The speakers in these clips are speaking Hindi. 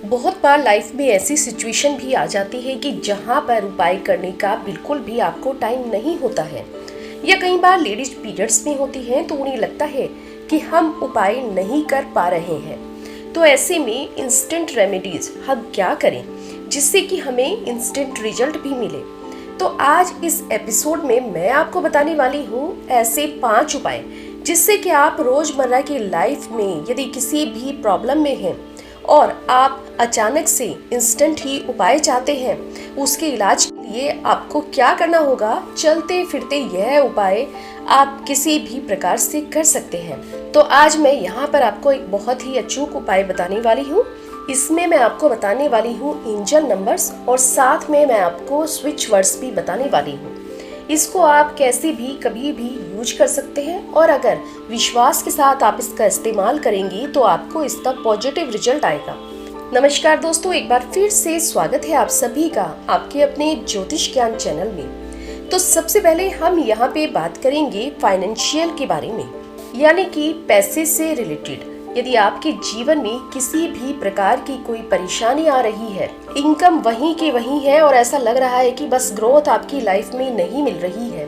बहुत बार लाइफ में ऐसी सिचुएशन भी आ जाती है कि जहाँ पर उपाय करने का बिल्कुल भी आपको टाइम नहीं होता है, या कई बार लेडीज पीरियड्स में होती हैं तो उन्हें लगता है कि हम उपाय नहीं कर पा रहे हैं। तो ऐसे में इंस्टेंट रेमेडीज हम क्या करें जिससे कि हमें इंस्टेंट रिजल्ट भी मिले। तो आज इस एपिसोड में मैं आपको बताने वाली हूँ ऐसे 5 उपाय जिससे कि आप रोजमर्रा की लाइफ में यदि किसी भी प्रॉब्लम में हैं और आप अचानक से इंस्टेंट ही उपाय चाहते हैं, उसके इलाज के लिए आपको क्या करना होगा, चलते फिरते यह उपाय आप किसी भी प्रकार से कर सकते हैं। तो आज मैं यहाँ पर आपको एक बहुत ही अचूक उपाय बताने वाली हूँ। इसमें मैं आपको बताने वाली हूँ एंजल नंबर्स और साथ में मैं आपको स्विच वर्ड्स भी बताने वाली हूँ। इसको आप कैसे भी कभी भी यूज कर सकते हैं और अगर विश्वास के साथ आप इसका इस्तेमाल करेंगी तो आपको इसका पॉजिटिव रिजल्ट आएगा। नमस्कार दोस्तों, एक बार फिर से स्वागत है आप सभी का आपके अपने ज्योतिष ज्ञान चैनल में। तो सबसे पहले हम यहाँ पे बात करेंगे फाइनेंशियल के बारे में, यानी कि पैसे से रिलेटेड। यदि आपके जीवन में किसी भी प्रकार की कोई परेशानी आ रही है, इनकम वहीं की वहीं है और ऐसा लग रहा है कि बस ग्रोथ आपकी लाइफ में नहीं मिल रही है,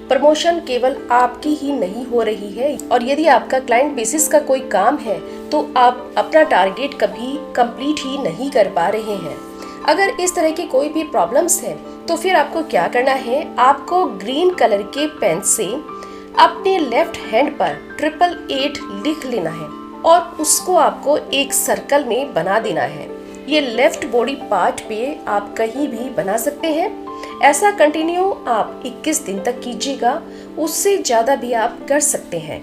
प्रमोशन केवल आपकी ही नहीं हो रही है, और यदि आपका क्लाइंट बेसिस का कोई काम है तो आप अपना टारगेट कभी कंप्लीट ही नहीं कर पा रहे हैं। अगर इस तरह की कोई भी प्रॉब्लम्स है तो फिर आपको क्या करना है, आपको ग्रीन कलर के पेन से अपने लेफ्ट हैंड पर 888 लिख लेना है और उसको आपको एक सर्कल में बना देना है। ये लेफ्ट बॉडी पार्ट पे आप कहीं भी बना सकते हैं। ऐसा कंटिन्यू आप 21 दिन तक कीजिएगा, उससे ज़्यादा भी आप कर सकते हैं।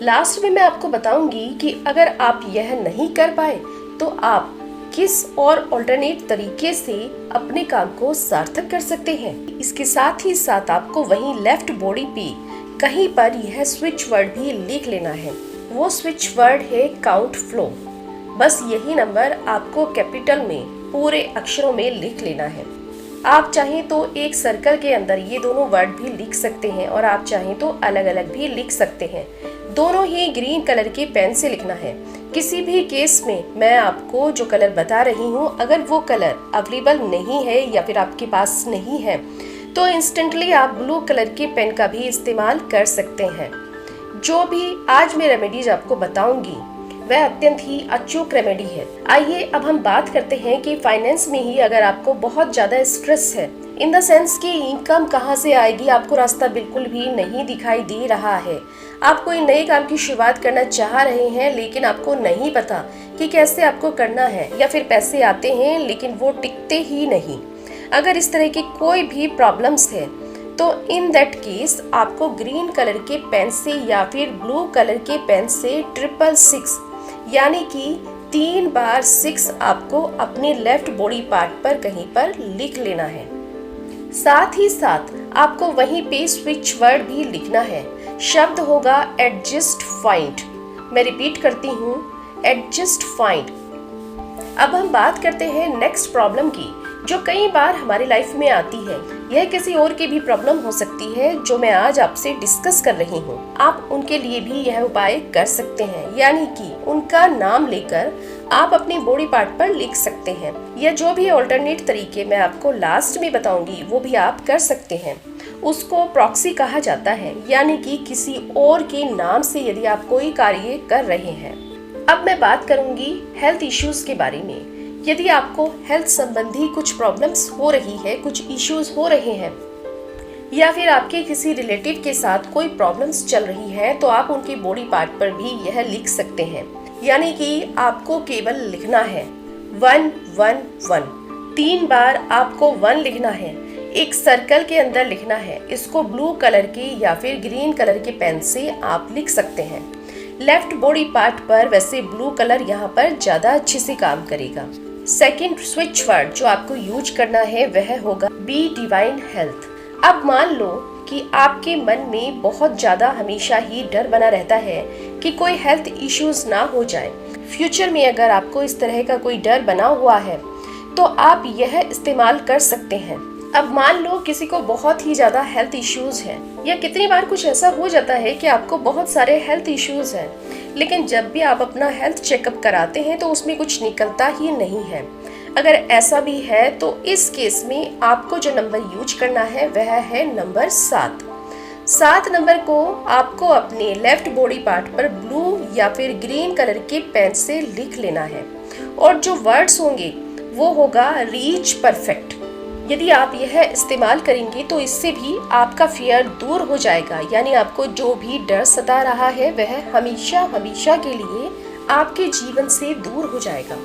लास्ट में मैं आपको बताऊंगी कि अगर आप यह नहीं कर पाए तो आप किस और ऑल्टरनेट तरीके से अपने काम को सार्थक कर सकते हैं। इसके साथ ही साथ आपको वहीं लेफ्ट बॉडी पे कहीं पर यह स्विच वर्ड भी लिख लेना है। वो स्विच वर्ड है काउंट फ्लो। बस यही नंबर आपको कैपिटल में पूरे अक्षरों में लिख लेना है। आप चाहें तो एक सर्कल के अंदर ये दोनों वर्ड भी लिख सकते हैं और आप चाहें तो अलग अलग भी लिख सकते हैं। दोनों ही ग्रीन कलर के पेन से लिखना है। किसी भी केस में मैं आपको जो कलर बता रही हूँ, अगर वो कलर अवेलेबल नहीं है या फिर आपके पास नहीं है तो इंस्टेंटली आप ब्लू कलर के पेन का भी इस्तेमाल कर सकते हैं। जो भी आज मैं रेमेडीज आपको बताऊंगी वह अत्यंत ही अचूक रेमेडी है। आइए अब हम बात करते हैं कि फाइनेंस में ही अगर आपको बहुत ज्यादा स्ट्रेस है, इन द सेंस कि इनकम कहाँ से आएगी, आपको रास्ता बिल्कुल भी नहीं दिखाई दे रहा है, आप कोई नए काम की शुरुआत करना चाह रहे हैं लेकिन आपको नहीं पता कि कैसे आपको करना है, या फिर पैसे आते हैं लेकिन वो टिकते ही नहीं। अगर इस तरह की कोई भी प्रॉब्लम्स है तो इन दैट केस आपको ग्रीन कलर के पेन से या फिर ब्लू कलर के पेन से 666 यानी कि 3 बार 6 आपको अपने लेफ्ट बॉडी पार्ट पर कहीं पर लिख लेना है। साथ ही साथ आपको वहीं पे स्विच वर्ड भी लिखना है। शब्द होगा एडजस्ट फाइंड। मैं रिपीट करती हूँ, एडजस्ट फाइंड। अब हम बात करते हैं नेक्स्ट प्रॉब्लम की जो कई बार हमारी लाइफ में आती है। यह किसी और की भी प्रॉब्लम हो सकती है जो मैं आज आपसे डिस्कस कर रही हूँ। आप उनके लिए भी यह उपाय कर सकते हैं, यानी कि उनका नाम लेकर आप अपनी बॉडी पार्ट पर लिख सकते हैं, या जो भी ऑल्टरनेट तरीके मैं आपको लास्ट में बताऊंगी वो भी आप कर सकते हैं। उसको प्रॉक्सी कहा जाता है, यानी कि किसी और के नाम से यदि आप कोई कार्य कर रहे हैं। अब मैं बात करूंगी हेल्थ इश्यूज के बारे में। यदि आपको हेल्थ संबंधी कुछ प्रॉब्लम्स हो रही है, कुछ इश्यूज हो रहे हैं, या फिर आपके किसी रिलेटिव के साथ कोई प्रॉब्लम्स चल रही है तो आप उनकी बॉडी पार्ट पर भी यह लिख सकते हैं। यानी कि आपको केवल लिखना है 111। 3 बार आपको 1 लिखना है, एक सर्कल के अंदर लिखना है। इसको ब्लू कलर के या फिर ग्रीन कलर के पेन से आप लिख सकते हैं। लेफ्ट बॉडी पार्ट पर वैसे ब्लू कलर यहाँ पर ज्यादा अच्छे से काम करेगा। सेकंड स्विच वर्ड जो आपको यूज करना है वह होगा बी डिवाइन हेल्थ। अब मान लो कि आपके मन में बहुत ज्यादा हमेशा ही डर बना रहता है कि कोई हेल्थ इश्यूज ना हो जाए। फ्यूचर में अगर आपको इस तरह का कोई डर बना हुआ है तो आप यह इस्तेमाल कर सकते हैं। अब मान लो किसी को बहुत ही ज़्यादा हेल्थ इश्यूज हैं, या कितनी बार कुछ ऐसा हो जाता है कि आपको बहुत सारे हेल्थ इश्यूज हैं, लेकिन जब भी आप अपना हेल्थ चेकअप कराते हैं तो उसमें कुछ निकलता ही नहीं है। अगर ऐसा भी है तो इस केस में आपको जो नंबर यूज करना है वह है नंबर 7। 7 नंबर को आपको अपने लेफ्ट बॉडी पार्ट पर ब्लू या फिर ग्रीन कलर के पेन से लिख लेना है, और जो वर्ड्स होंगे वो होगा रीच परफेक्ट। यदि आप यह इस्तेमाल करेंगे तो इससे भी आपका फियर दूर हो जाएगा, यानी आपको जो भी डर सता रहा है वह हमेशा हमेशा के लिए आपके जीवन से दूर हो जाएगा,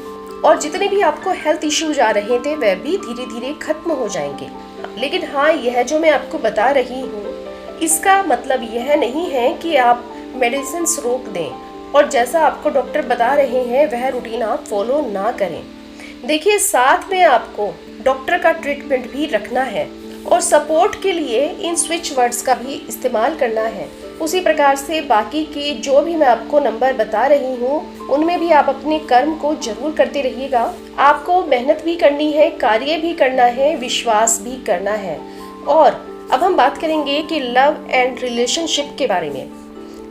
और जितने भी आपको हेल्थ इश्यूज आ रहे थे वह भी धीरे धीरे खत्म हो जाएंगे। लेकिन हाँ, यह जो मैं आपको बता रही हूँ इसका मतलब यह नहीं है कि आप मेडिसिन रोक दें और जैसा आपको डॉक्टर बता रहे हैं वह रूटीन आप फॉलो ना करें। देखिए, साथ में आपको डॉक्टर का ट्रीटमेंट भी रखना है और सपोर्ट के लिए इन स्विच वर्ड्स का भी इस्तेमाल करना है। उसी प्रकार से बाकी के जो भी मैं आपको नंबर बता रही हूँ उनमें भी आप अपने कर्म को जरूर करते रहिएगा। आपको मेहनत भी करनी है, कार्य भी करना है, विश्वास भी करना है। और अब हम बात करेंगे कि लव एंड रिलेशनशिप के बारे में,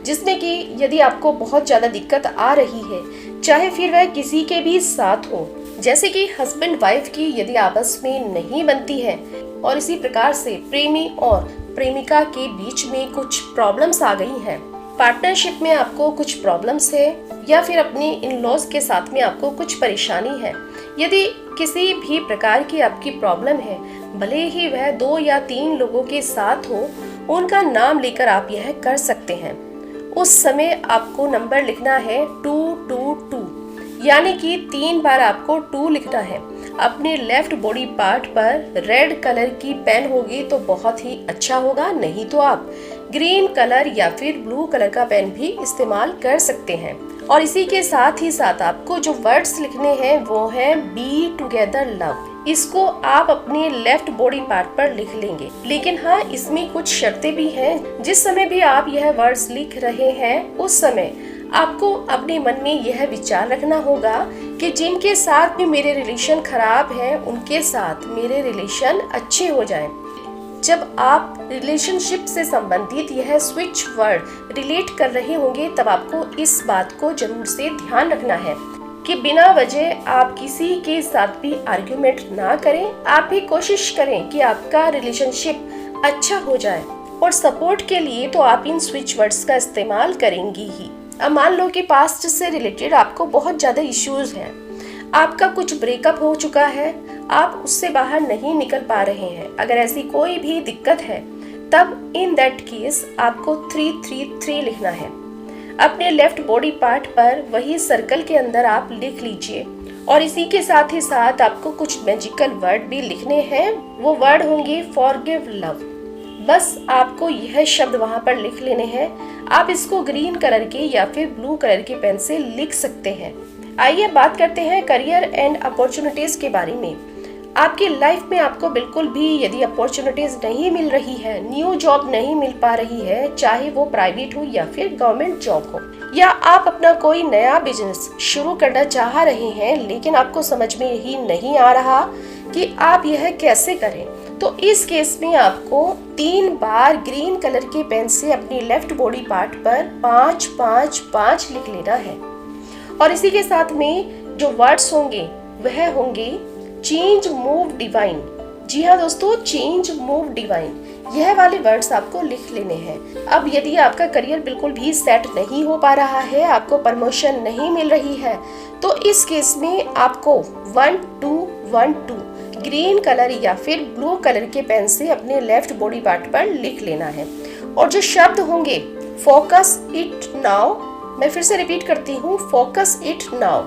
जिसमें कि यदि आपको बहुत ज़्यादा दिक्कत आ रही है, चाहे फिर वह किसी के भी साथ हो, जैसे कि हस्बैंड वाइफ की यदि आपस में नहीं बनती है, और इसी प्रकार से प्रेमी और प्रेमिका के बीच में कुछ प्रॉब्लम्स आ गई हैं, पार्टनरशिप में आपको कुछ प्रॉब्लम्स है, या फिर अपने इन लॉज के साथ में आपको कुछ परेशानी है, यदि किसी भी प्रकार की आपकी प्रॉब्लम है, भले ही वह 2 या 3 लोगों के साथ हो, उनका नाम लेकर आप यह कर सकते हैं। उस समय आपको नंबर लिखना है 222, यानी कि 3 बार आपको 2 लिखना है। अपने लेफ्ट बॉडी पार्ट पर रेड कलर की पेन होगी तो बहुत ही अच्छा होगा, नहीं तो आप ग्रीन कलर या फिर ब्लू कलर का पेन भी इस्तेमाल कर सकते हैं। और इसी के साथ ही साथ आपको जो वर्ड्स लिखने हैं वो है बी टुगेदर लव। इसको आप अपने लेफ्ट बॉडी पार्ट पर लिख लेंगे, लेकिन हाँ, इसमें कुछ शर्तें भी हैं। जिस समय भी आप यह वर्ड्स लिख रहे हैं उस समय आपको अपने मन में यह विचार रखना होगा कि जिनके साथ भी मेरे रिलेशन खराब है उनके साथ मेरे रिलेशन अच्छे हो जाएं। जब आप रिलेशनशिप से संबंधित यह स्विच वर्ड रिलेट कर रहे होंगे तब आपको इस बात को जरूर से ध्यान रखना है कि बिना वजह आप किसी के साथ भी आर्ग्यूमेंट ना करें। आप भी कोशिश करें कि आपका रिलेशनशिप अच्छा हो जाए, और सपोर्ट के लिए तो आप इन स्विच वर्ड्स का इस्तेमाल करेंगी ही। अब मान लो कि पास्ट से रिलेटेड आपको बहुत ज़्यादा इश्यूज हैं, आपका कुछ ब्रेकअप हो चुका है, आप उससे बाहर नहीं निकल पा रहे हैं। अगर ऐसी कोई भी दिक्कत है तब इन दैट केस आपको 333 लिखना है। अपने लेफ्ट बॉडी पार्ट पर वही सर्कल के अंदर आप लिख लीजिए, और इसी के साथ ही साथ आपको कुछ मैजिकल वर्ड भी लिखने हैं। वो वर्ड होंगे फॉरगिव लव। बस आपको यह शब्द वहां पर लिख लेने हैं। आप इसको ग्रीन कलर के या फिर ब्लू कलर के पेन से लिख सकते हैं। आइए बात करते हैं करियर एंड अपॉर्चुनिटीज के बारे में। आपकी लाइफ में आपको बिल्कुल भी यदि अपॉर्चुनिटीज नहीं मिल रही है, न्यू जॉब नहीं मिल पा रही है, चाहे वो प्राइवेट हो या फिर गवर्नमेंट जॉब हो, या आप अपना कोई नया बिजनेस शुरू करना चाह रहे हैं लेकिन आपको समझ में ही नहीं आ रहा कि आप यह कैसे करें, तो इस केस में आपको 3 बार ग्रीन कलर के पेन से अपनी लेफ्ट बॉडी पार्ट पर 555 लिख लेना है। और इसी के साथ में जो वर्ड्स होंगे वह होंगे चेंज मूव डिवाइन। जी हाँ दोस्तों, चेंज मूव डिवाइन, यह वाले वर्ड्स आपको लिख लेने हैं। अब यदि आपका करियर बिल्कुल भी सेट नहीं हो पा रहा है, आपको प्रमोशन नहीं मिल रही है, तो इस केस में आपको 1212 ग्रीन कलर या फिर ब्लू कलर के पेन से अपने लेफ्ट बॉडी पार्ट पर लिख लेना है। और जो शब्द होंगे फोकस इट नाउ, मैं फिर से रिपीट करती हूँ, फोकस इट नाउ।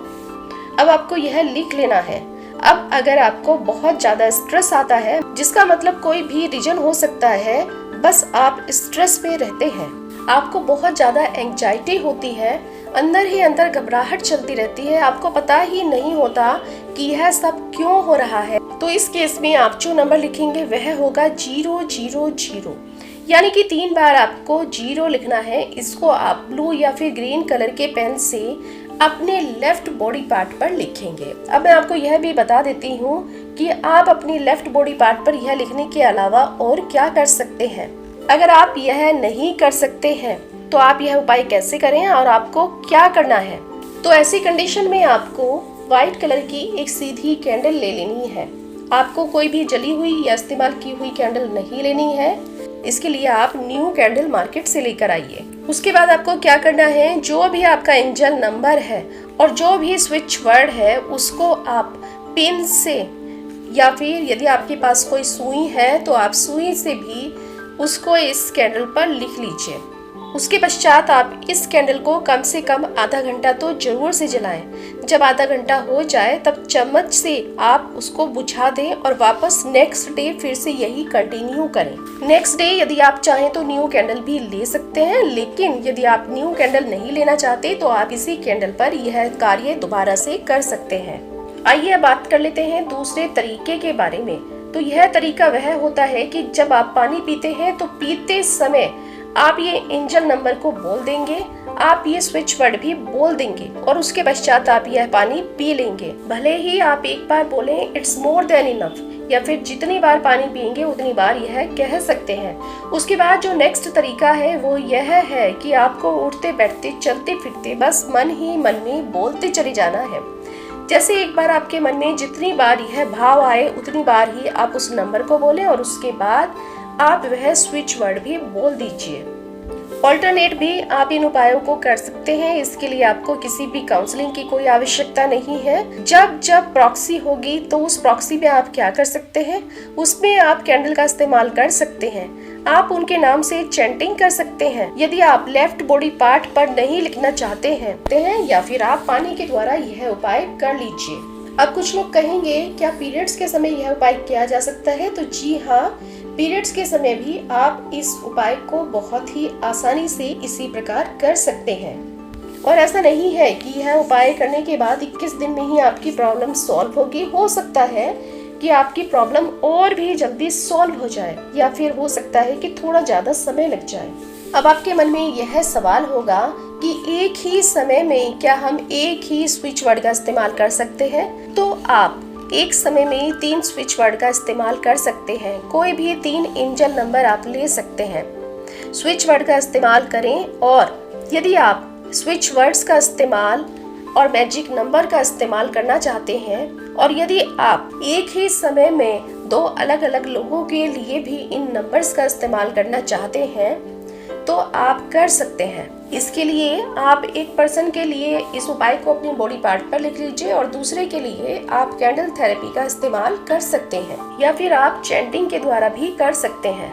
अब आपको यह लिख लेना है। अब अगर आपको बहुत ज़्यादा स्ट्रेस आता है, जिसका मतलब कोई भी रीजन हो सकता है, बस आप स्ट्रेस में रहते हैं, आपको बहुत ज़्यादा एंजाइटी होती है, अंदर ही अंदर घबराहट चलती रहती है, आपको पता ही नहीं होता कि यह सब क्यों हो रहा है, तो इस केस में आप जो नंबर लिखेंगे वह होगा 000, यानी कि 3 बार आपको 0 लिखना है। इसको आप ब्लू या फिर ग्रीन कलर के पेन से अपने लेफ्ट बॉडी पार्ट पर लिखेंगे। अब मैं आपको यह भी बता देती हूँ कि आप अपनी लेफ्ट बॉडी पार्ट पर यह लिखने के अलावा और क्या कर सकते हैं। अगर आप यह नहीं कर सकते हैं तो आप यह उपाय कैसे करें और आपको क्या करना है। तो ऐसी कंडीशन में आपको व्हाइट कलर की एक सीधी कैंडल ले लेनी है। आपको कोई भी जली हुई या इस्तेमाल की हुई कैंडल नहीं लेनी है। इसके लिए आप न्यू कैंडल मार्केट से लेकर आइए। उसके बाद आपको क्या करना है, जो भी आपका एंजल नंबर है और जो भी स्विच वर्ड है उसको आप पेन से या फिर यदि आपके पास कोई सुई है तो आप सुई से भी उसको इस कैंडल पर लिख लीजिए। उसके पश्चात आप इस कैंडल को कम से कम आधा घंटा तो जरूर से जलाएं। जब आधा घंटा हो जाए तब चम्मच से आप उसको बुझा दें और वापस नेक्स्ट डे फिर से यही कंटिन्यू करें। नेक्स्ट डे यदि आप चाहें तो न्यू कैंडल भी ले सकते हैं, लेकिन यदि आप न्यू कैंडल नहीं लेना चाहते तो आप इसी कैंडल पर यह कार्य दोबारा से कर सकते हैं। आइए बात कर लेते हैं दूसरे तरीके के बारे में। तो यह तरीका वह होता है कि जब आप पानी पीते हैं तो पीते समय आप ये एंजल नंबर को बोल देंगे, आप ये स्विच वर्ड भी बोल देंगे और उसके पश्चात आप यह पानी पी लेंगे। भले ही आप एक बार बोलें इट्स मोर देन इनफ या फिर जितनी बार पानी पिएंगे उतनी बार यह कह सकते हैं। उसके बाद जो नेक्स्ट तरीका है वो यह है कि आपको उठते बैठते चलते फिरते बस मन ही मन में बोलते चले जाना है। जैसे एक बार आपके मन में जितनी बार यह भाव आए उतनी बार ही आप उस नंबर को बोलें और उसके बाद आप वह स्विच वर्ड भी बोल दीजिए। ऑल्टरनेट भी आप इन उपायों को कर सकते हैं। इसके लिए आपको किसी भी काउंसलिंग की कोई आवश्यकता नहीं है। जब प्रॉक्सी होगी तो उस प्रॉक्सी में आप क्या कर सकते हैं, उसमें आप कैंडल का इस्तेमाल कर सकते हैं। आप उनके नाम से चैंटिंग कर सकते हैं। यदि आप लेफ्ट बॉडी पार्ट पर नहीं लिखना चाहते हैं या फिर आप पानी के द्वारा यह उपाय कर लीजिए। अब कुछ लोग कहेंगे क्या पीरियड्स के समय यह उपाय किया जा सकता है? तो जी हाँ, पीरियड्स के समय भी आप इस उपाय को बहुत ही आसानी से इसी प्रकार कर सकते हैं। और ऐसा नहीं है कि यह उपाय करने के बाद 21 दिन में ही आपकी प्रॉब्लम सॉल्व होगी। हो सकता है कि आपकी प्रॉब्लम और भी जल्दी सॉल्व हो जाए या फिर हो सकता है कि थोड़ा ज्यादा समय लग जाए। अब आपके मन में यह सवाल होगा कि एक ही समय में क्या हम एक ही स्विच वर्ड का इस्तेमाल कर सकते हैं? तो आप एक समय में 3 स्विच वर्ड का इस्तेमाल कर सकते हैं। कोई भी 3 एंजल नंबर आप ले सकते हैं। स्विच वर्ड का इस्तेमाल करें और यदि आप स्विच वर्ड्स का इस्तेमाल और मैजिक नंबर का इस्तेमाल करना चाहते हैं और यदि आप एक ही समय में 2 अलग अलग लोगों के लिए भी इन नंबर्स का इस्तेमाल करना चाहते हैं तो आप कर सकते हैं। इसके लिए आप एक पर्सन के लिए इस उपाय को अपनी बॉडी पार्ट पर लिख लीजिए और दूसरे के लिए आप कैंडल थेरेपी का इस्तेमाल कर सकते हैं या फिर आप चैंटिंग के द्वारा भी कर सकते हैं।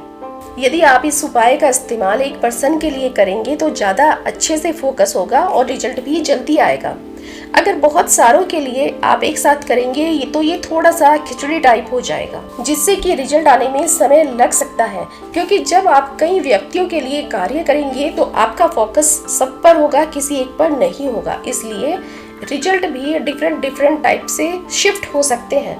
यदि आप इस उपाय का इस्तेमाल एक पर्सन के लिए करेंगे तो ज़्यादा अच्छे से फोकस होगा और रिजल्ट भी जल्दी आएगा। अगर बहुत सारों के लिए आप एक साथ करेंगे तो ये थोड़ा सा खिचड़ी टाइप हो जाएगा, जिससे कि रिजल्ट आने में समय लग सकता है। क्योंकि जब आप कई व्यक्तियों के लिए कार्य करेंगे तो आपका फोकस सब पर होगा, किसी एक पर नहीं होगा। इसलिए रिजल्ट भी डिफरेंट टाइप से शिफ्ट हो सकते हैं।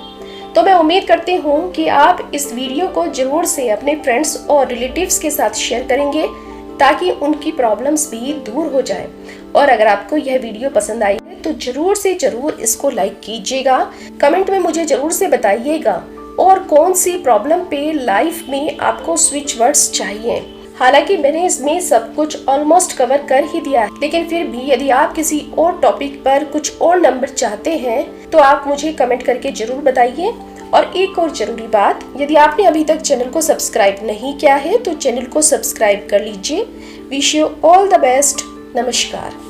तो मैं उम्मीद करती हूँ कि आप इस वीडियो को जरूर से अपने फ्रेंड्स और रिलेटिव्स के साथ शेयर करेंगे ताकि उनकी प्रॉब्लम्स भी दूर हो जाए। और अगर आपको यह वीडियो पसंद आई है तो जरूर से जरूर इसको लाइक कीजिएगा। कमेंट में मुझे जरूर से बताइएगा और कौन सी प्रॉब्लम पे लाइफ में आपको स्विच वर्ड्स चाहिए। हालांकि मैंने इसमें सब कुछ ऑलमोस्ट कवर कर ही दिया है, लेकिन फिर भी यदि आप किसी और टॉपिक पर कुछ और नंबर चाहते हैं तो आप मुझे कमेंट करके जरूर बताइए। और एक और जरूरी बात, यदि आपने अभी तक चैनल को सब्सक्राइब नहीं किया है तो चैनल को सब्सक्राइब कर लीजिए। Wish you all the best. नमस्कार।